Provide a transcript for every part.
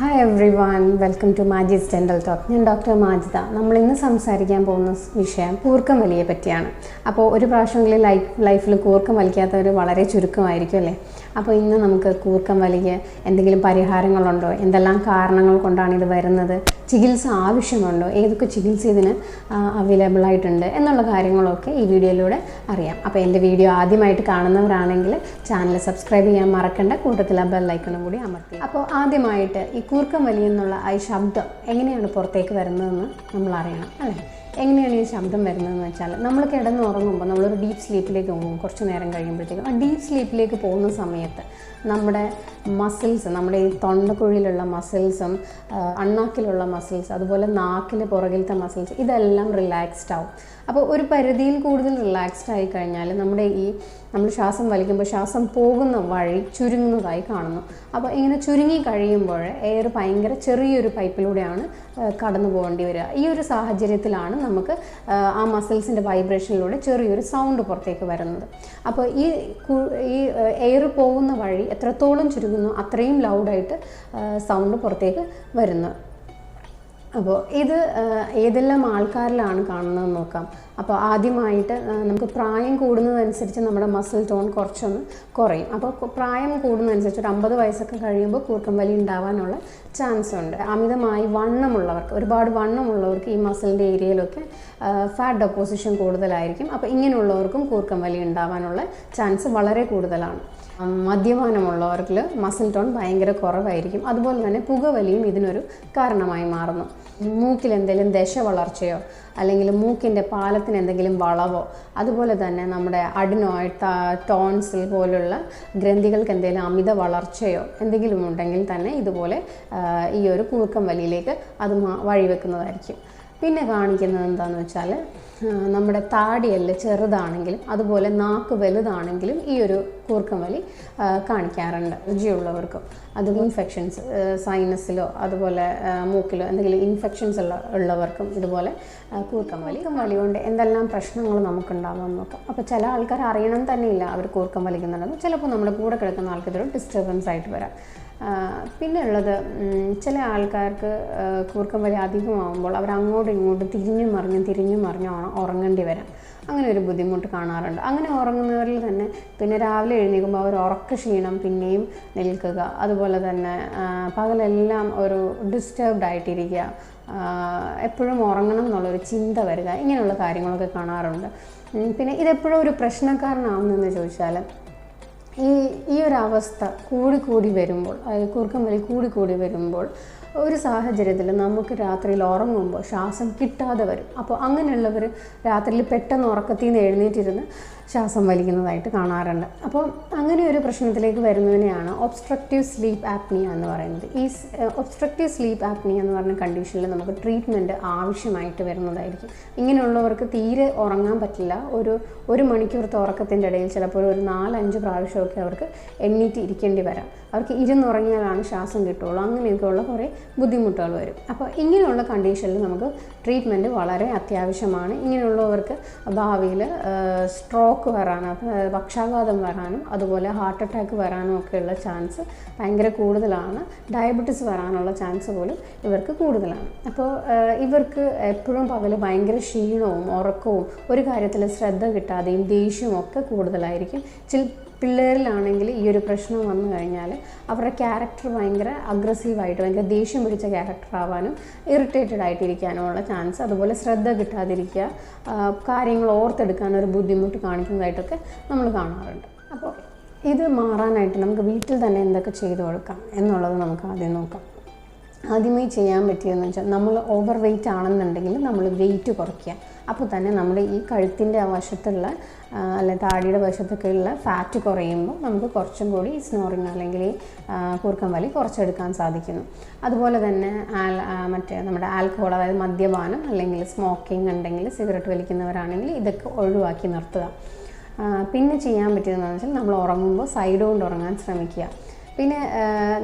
Hi everyone, welcome to Majid's Dental Talk. ഞാൻ doctor Majida. നമ്മൾ ഇന്ന് സംസാരിക്കാൻ പോകുന്ന വിഷയം കൂർക്കം വലിയെ പറ്റിയാണ്. അപ്പോൾ ഒരു പ്രാവശ്യമെങ്കിലും ലൈഫിൽ കൂർക്കം വലിക്കാത്തവർ വളരെ ചുരുക്കമായിരിക്കും അല്ലേ? അപ്പോൾ ഇന്ന് നമുക്ക് കൂർക്കം വലിക്ക് എന്തെങ്കിലും പരിഹാരങ്ങളുണ്ടോ, എന്തെല്ലാം കാരണങ്ങൾ കൊണ്ടാണ് ഇത് വരുന്നത്, ചികിത്സ ആവശ്യമുണ്ടോ, ഏതൊക്കെ ചികിത്സ ഇതിന് അവൈലബിൾ ആയിട്ടുണ്ട് എന്നുള്ള കാര്യങ്ങളൊക്കെ ഈ വീഡിയോയിലൂടെ അറിയാം. അപ്പോൾ എൻ്റെ വീഡിയോ ആദ്യമായിട്ട് കാണുന്നവരാണെങ്കിൽ ചാനൽ സബ്സ്ക്രൈബ് ചെയ്യാൻ മറക്കണ്ട, കൂട്ടത്തിൽ ആ ബെൽ ഐക്കണും കൂടി അമർത്തി. അപ്പോൾ ആദ്യമായിട്ട് ഈ കൂർക്കം വലി എന്നുള്ള ഈ ശബ്ദം എങ്ങനെയാണ് പുറത്തേക്ക് വരുന്നതെന്ന് നമ്മൾ അറിയണം അല്ലേ? എങ്ങനെയാണ് ഈ ശബ്ദം വരുന്നതെന്ന് വെച്ചാൽ, നമ്മൾ കിടന്നുറങ്ങുമ്പോൾ നമ്മളൊരു ഡീപ്പ് സ്ലീപ്പിലേക്ക് പോകും. കുറച്ച് നേരം കഴിയുമ്പോഴത്തേക്കും ആ ഡീപ്പ് സ്ലീപ്പിലേക്ക് പോകുന്ന സമയത്ത് നമ്മുടെ മസിൽസ്, നമ്മുടെ ഈ തൊണ്ടക്കുഴിയിലുള്ള മസിൽസും അണ്ണാക്കിലുള്ള മസിൽസ്, അതുപോലെ നാക്കിലെ പുറകിലത്തെ മസിൽസ്, ഇതെല്ലാം റിലാക്സ്ഡ് ആവും. അപ്പോൾ ഒരു പരിധിയിൽ കൂടുതൽ റിലാക്സ്ഡ് ആയി കഴിഞ്ഞാൽ നമ്മൾ ശ്വാസം വലിക്കുമ്പോൾ ശ്വാസം പോകുന്ന വഴി ചുരുങ്ങുന്നതായി കാണുന്നു. അപ്പോൾ ഇങ്ങനെ ചുരുങ്ങി കഴിയുമ്പോൾ എയർ ഭയങ്കര ചെറിയൊരു പൈപ്പിലൂടെയാണ് കടന്നു പോകേണ്ടി വരിക. ഈ ഒരു സാഹചര്യത്തിലാണ് നമുക്ക് ആ മസിൽസിൻ്റെ വൈബ്രേഷനിലൂടെ ചെറിയൊരു സൗണ്ട് പുറത്തേക്ക് വരുന്നത്. അപ്പോൾ ഈ എയർ പോകുന്ന വഴി എത്രത്തോളം ചുരുങ്ങുന്നു അത്രയും ലൗഡായിട്ട് സൗണ്ട് പുറത്തേക്ക് വരുന്നു. അപ്പോൾ ഇത് ഏതെല്ലാം ആൾക്കാരിലാണ് കാണുന്നതെന്ന് നോക്കാം. അപ്പോൾ ആദ്യമായിട്ട് നമുക്ക് പ്രായം കൂടുന്നതനുസരിച്ച് നമ്മുടെ മസിൽ ടോൺ കുറച്ചൊന്ന് കുറയും. അപ്പോൾ പ്രായം കൂടുന്നതനുസരിച്ച് ഒരു 50 വയസ്സൊക്കെ കഴിയുമ്പോൾ കൂർക്കം വലി ഉണ്ടാവാനുള്ള ചാൻസ് ഉണ്ട്. അമിതമായി വണ്ണമുള്ളവർക്ക്, ഒരുപാട് വണ്ണമുള്ളവർക്ക് ഈ മസിലിൻ്റെ ഏരിയയിലൊക്കെ ഫാറ്റ് ഡെപ്പോസിഷൻ കൂടുതലായിരിക്കും. അപ്പോൾ ഇങ്ങനെയുള്ളവർക്കും കൂർക്കം വലി ഉണ്ടാവാനുള്ള ചാൻസ് വളരെ കൂടുതലാണ്. മദ്യപാനമുള്ളവർക്ക് മസിൽ ടോൺ ഭയങ്കര കുറവായിരിക്കും. അതുപോലെ തന്നെ പുകവലിയും ഇതിനൊരു കാരണമായി മാറുന്നു. മൂക്കിൽ എന്തെങ്കിലും ദശ വളർച്ചയോ അല്ലെങ്കിൽ മൂക്കിൻ്റെ പാലത്തിന് എന്തെങ്കിലും വളവോ, അതുപോലെ തന്നെ നമ്മുടെ അഡിനോയിഡ്, ടോൺസിൽ പോലുള്ള ഗ്രന്ഥികൾക്ക് എന്തെങ്കിലും അമിത വളർച്ചയോ എന്തെങ്കിലും ഉണ്ടെങ്കിൽ തന്നെ ഇതുപോലെ ഈ ഒരു കൂർക്കം വലിയിലേക്ക് അത് വഴിവെക്കുന്നതായിരിക്കും. പിന്നെ കാണിക്കുന്നത് എന്താണെന്ന് വെച്ചാൽ, നമ്മുടെ താടിയെല്ല് ചെറുതാണെങ്കിലും അതുപോലെ നാക്ക് വലുതാണെങ്കിലും ഈ ഒരു കൂർക്കം വലി കാണിക്കാറുണ്ട്. രുചിയുള്ളവർക്കും അത് ഇൻഫെക്ഷൻസ്, സൈനസിലോ അതുപോലെ മൂക്കിലോ എന്തെങ്കിലും ഇൻഫെക്ഷൻസ് ഉള്ളവർക്കും ഇതുപോലെ കൂർക്കം വലി കൊണ്ട് എന്തെല്ലാം പ്രശ്നങ്ങൾ നമുക്കുണ്ടാകുമെന്ന് നോക്കാം. അപ്പോൾ ചില ആൾക്കാർ അറിയണം തന്നെയില്ല അവർ കൂർക്കം വലിക്കുന്നുണ്ടെന്ന്. ചിലപ്പോൾ നമ്മുടെ കൂടെ കിടക്കുന്ന ആൾക്കൊരു ഡിസ്റ്റർബൻസ് ആയിട്ട് വരാം. പിന്നെ ഉള്ളത്, ചില ആൾക്കാർക്ക് കൂർക്കം വലി അധികമാകുമ്പോൾ അവർ അങ്ങോട്ടും ഇങ്ങോട്ടും തിരിഞ്ഞു മറിഞ്ഞ് ഉറങ്ങേണ്ടി വരാം. അങ്ങനെ ഒരു ബുദ്ധിമുട്ട് കാണാറുണ്ട്. അങ്ങനെ ഉറങ്ങുന്നവരിൽ തന്നെ പിന്നെ രാവിലെ എഴുന്നേൽക്കുമ്പോൾ അവർ ഉറക്ക ക്ഷീണം പിന്നെയും നിൽക്കുക, അതുപോലെ തന്നെ പകലെല്ലാം ഒരു ഡിസ്റ്റർബ്ഡ് ആയിട്ടിരിക്കുക, എപ്പോഴും ഉറങ്ങണം എന്നുള്ളൊരു ചിന്ത വരിക, ഇങ്ങനെയുള്ള കാര്യങ്ങളൊക്കെ കാണാറുണ്ട്. പിന്നെ ഇതെപ്പോഴും ഒരു പ്രശ്നക്കാരനാവുന്നതെന്ന് ചോദിച്ചാൽ, ഈ ഒരു അവസ്ഥ കൂടി വരുമ്പോൾ, കൂർക്കം വലി കൂടി വരുമ്പോൾ ഒരു സാഹചര്യത്തിൽ നമുക്ക് രാത്രിയിൽ ഉറങ്ങുമ്പോൾ ശ്വാസം കിട്ടാതെ വരും. അപ്പോൾ അങ്ങനെയുള്ളവർ രാത്രിയിൽ പെട്ടെന്ന് ഉറക്കത്തിൽ നിന്ന് എഴുന്നേറ്റിരുന്ന് ശ്വാസം വലിക്കുന്നതായിട്ട് കാണാറുണ്ട്. അപ്പോൾ അങ്ങനെ ഒരു പ്രശ്നത്തിലേക്ക് വരുന്നതിനെയാണ് ഒബ്സ്ട്രക്റ്റീവ് സ്ലീപ്പ് ആപ്നിയ എന്ന് പറയുന്നത്. ഈ ഒബ്സ്ട്രക്റ്റീവ് സ്ലീപ്പ് ആപ്നിയ എന്ന് പറഞ്ഞ കണ്ടീഷനിൽ നമുക്ക് ട്രീറ്റ്മെൻറ്റ് ആവശ്യമായിട്ട് വരുന്നതായിരിക്കും. ഇങ്ങനെയുള്ളവർക്ക് തീരെ ഉറങ്ങാൻ പറ്റില്ല. ഒരു മണിക്കൂറത്തെ ഉറക്കത്തിൻ്റെ ഇടയിൽ ചിലപ്പോൾ ഒരു 4-5 പ്രാവശ്യമൊക്കെ അവർക്ക് എണ്ണീറ്റ് ഇരിക്കേണ്ടി വരാം. അവർക്ക് ഇരുന്നുറങ്ങിയാലാണ് ശ്വാസം കിട്ടുള്ളൂ. അങ്ങനെയൊക്കെയുള്ള കുറേ ബുദ്ധിമുട്ടുകൾ വരും. അപ്പോൾ ഇങ്ങനെയുള്ള കണ്ടീഷനിൽ നമുക്ക് ട്രീറ്റ്മെൻറ്റ് വളരെ അത്യാവശ്യമാണ്. ഇങ്ങനെയുള്ളവർക്ക് ഭാവിയിൽ സ്ട്രോക്ക് വരാനും പക്ഷാഘാതം വരാനും അതുപോലെ ഹാർട്ട് അറ്റാക്ക് വരാനും ഒക്കെയുള്ള ചാൻസ് ഭയങ്കര കൂടുതലാണ്. ഡയബറ്റീസ് വരാനുള്ള ചാൻസ് പോലും ഇവർക്ക് കൂടുതലാണ്. അപ്പോൾ ഇവർക്ക് എപ്പോഴും പകൽ ഭയങ്കര ക്ഷീണവും ഉറക്കവും ഒരു കാര്യത്തിൽ ശ്രദ്ധ കിട്ടാതെയും ദേഷ്യവും ഒക്കെ കൂടുതലായിരിക്കും. പിള്ളേരിലാണെങ്കിൽ ഈ ഒരു പ്രശ്നം വന്നു കഴിഞ്ഞാൽ അവരുടെ ക്യാരക്ടർ ഭയങ്കര അഗ്രസീവായിട്ട്, ഭയങ്കര ദേഷ്യം പിടിച്ച ക്യാരക്ടർ ആവാനും ഇറിറ്റേറ്റഡ് ആയിട്ടിരിക്കാനുമുള്ള ചാൻസ്, അതുപോലെ ശ്രദ്ധ കിട്ടാതിരിക്കുക, കാര്യങ്ങൾ ഓർത്തെടുക്കാനൊരു ബുദ്ധിമുട്ട് കാണിക്കുന്നതായിട്ടൊക്കെ നമ്മൾ കാണാറുണ്ട്. അപ്പോൾ ഇത് മാറാനായിട്ട് നമുക്ക് വീട്ടിൽ തന്നെ എന്തൊക്കെ ചെയ്തു കൊടുക്കാം എന്നുള്ളത് നമുക്ക് ആദ്യം നോക്കാം. ആദ്യമായി ചെയ്യാൻ പറ്റിയതെന്ന് വെച്ചാൽ, നമ്മൾ ഓവർ വെയ്റ്റ് ആണെന്നുണ്ടെങ്കിൽ നമ്മൾ വെയിറ്റ് കുറയ്ക്കുക. അപ്പോൾ തന്നെ നമ്മുടെ ഈ കഴുത്തിൻ്റെ വശത്തുള്ള താടിയുടെ വശത്തൊക്കെയുള്ള ഫാറ്റ് കുറയുമ്പോൾ നമുക്ക് കുറച്ചും കൂടി സ്നോറിങ് അല്ലെങ്കിൽ കൂർക്കം വലി കുറച്ചെടുക്കാൻ സാധിക്കുന്നു. അതുപോലെ തന്നെ നമ്മുടെ ആൽക്കഹോൾ, അതായത് മദ്യപാനം അല്ലെങ്കിൽ സ്മോക്കിംഗ് ഉണ്ടെങ്കിൽ, സിഗരറ്റ് വലിക്കുന്നവരാണെങ്കിൽ ഇതൊക്കെ ഒഴിവാക്കി നിർത്തുക. പിന്നെ ചെയ്യാൻ പറ്റിയതെന്ന് വെച്ചാൽ, നമ്മൾ ഉറങ്ങുമ്പോൾ സൈഡ് കൊണ്ട് ഉറങ്ങാൻ ശ്രമിക്കുക. പിന്നെ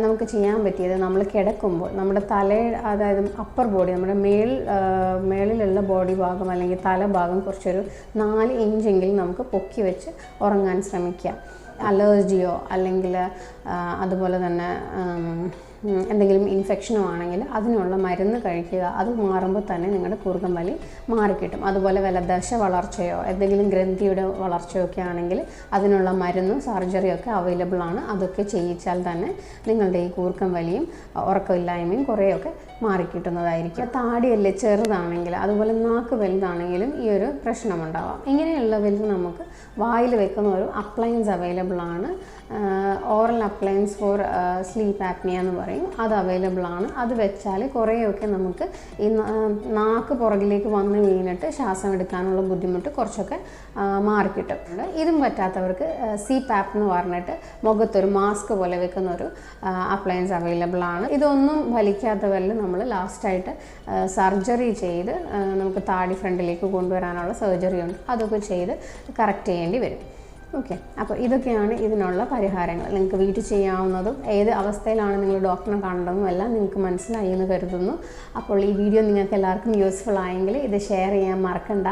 നമുക്ക് ചെയ്യാൻ പറ്റിയത്, നമ്മൾ കിടക്കുമ്പോൾ നമ്മുടെ അതായത് അപ്പർ ബോഡി, നമ്മുടെ മേളിലുള്ള ബോഡി ഭാഗം അല്ലെങ്കിൽ തലഭാഗം കുറച്ചൊരു 4 ഇഞ്ചെങ്കിലും നമുക്ക് പൊക്കി വെച്ച് ഉറങ്ങാൻ ശ്രമിക്കുക. അലർജിയോ അല്ലെങ്കിൽ അതുപോലെ തന്നെ എന്തെങ്കിലും ഇൻഫെക്ഷനോ ആണെങ്കിൽ അതിനുള്ള മരുന്ന് കഴിക്കുക. അത് മാറുമ്പോൾ തന്നെ നിങ്ങളുടെ കൂർക്കം വലി മാറിക്കിട്ടും. അതുപോലെ വല്ല ദശ വളർച്ചയോ എന്തെങ്കിലും ഗ്രന്ഥിയുടെ വളർച്ചയോ ഒക്കെ ആണെങ്കിൽ അതിനുള്ള മരുന്നും സർജറിയൊക്കെ അവൈലബിൾ ആണ്. അതൊക്കെ ചെയ്യിച്ചാൽ തന്നെ നിങ്ങളുടെ ഈ കൂർക്കം വലിയും ഉറക്കമില്ലായ്മയും കുറേയൊക്കെ മാറിക്കിട്ടുന്നതായിരിക്കും. താടിയല്ലേ ചെറുതാണെങ്കിൽ അതുപോലെ നാക്ക് വലുതാണെങ്കിലും ഈ ഒരു പ്രശ്നമുണ്ടാവാം. ഇങ്ങനെയുള്ളവരിൽ നമുക്ക് വായിൽ വെക്കുന്ന ഒരു അപ്ലയൻസ് അവൈലബിൾ ആണ്. Oral appliance for sleep apnea എന്ന് പറയും. അത് അവൈലബിൾ ആണ്. അത് വെച്ചാൽ കുറേയൊക്കെ നമുക്ക് ഈ നാക്ക് പുറകിലേക്ക് വന്ന് വീണിട്ട് ശ്വാസം എടുക്കാനുള്ള ബുദ്ധിമുട്ട് കുറച്ചൊക്കെ മാറിക്കിട്ടുന്നുണ്ട്. ഇതും പറ്റാത്തവർക്ക് CPAP എന്ന് പറഞ്ഞിട്ട് മുഖത്തൊരു മാസ്ക് പോലെ വെക്കുന്ന ഒരു അപ്ലയൻസ് അവൈലബിൾ ആണ്. ഇതൊന്നും വലിക്കാത്തവരിൽ നമ്മൾ ലാസ്റ്റായിട്ട് സർജറി ചെയ്ത് നമുക്ക് താടി ഫ്രണ്ടിലേക്ക് കൊണ്ടുവരാനുള്ള സർജറി ഉണ്ട്. അതൊക്കെ ചെയ്ത് കറക്റ്റ് ചെയ്യേണ്ടി വരും. ഓക്കെ, അപ്പോൾ ഇതൊക്കെയാണ് ഇതിനുള്ള പരിഹാരങ്ങൾ. നിങ്ങൾക്ക് വീട്ടിൽ ചെയ്യാവുന്നതും ഏത് അവസ്ഥയിലാണ് നിങ്ങൾ ഡോക്ടറിനെ കാണേണ്ടതും എല്ലാം നിങ്ങൾക്ക് മനസ്സിലായി എന്ന് കരുതുന്നു. അപ്പോൾ ഈ വീഡിയോ നിങ്ങൾക്ക് എല്ലാവർക്കും യൂസ്ഫുൾ ആയെങ്കിൽ ഇത് ഷെയർ ചെയ്യാൻ മറക്കണ്ട.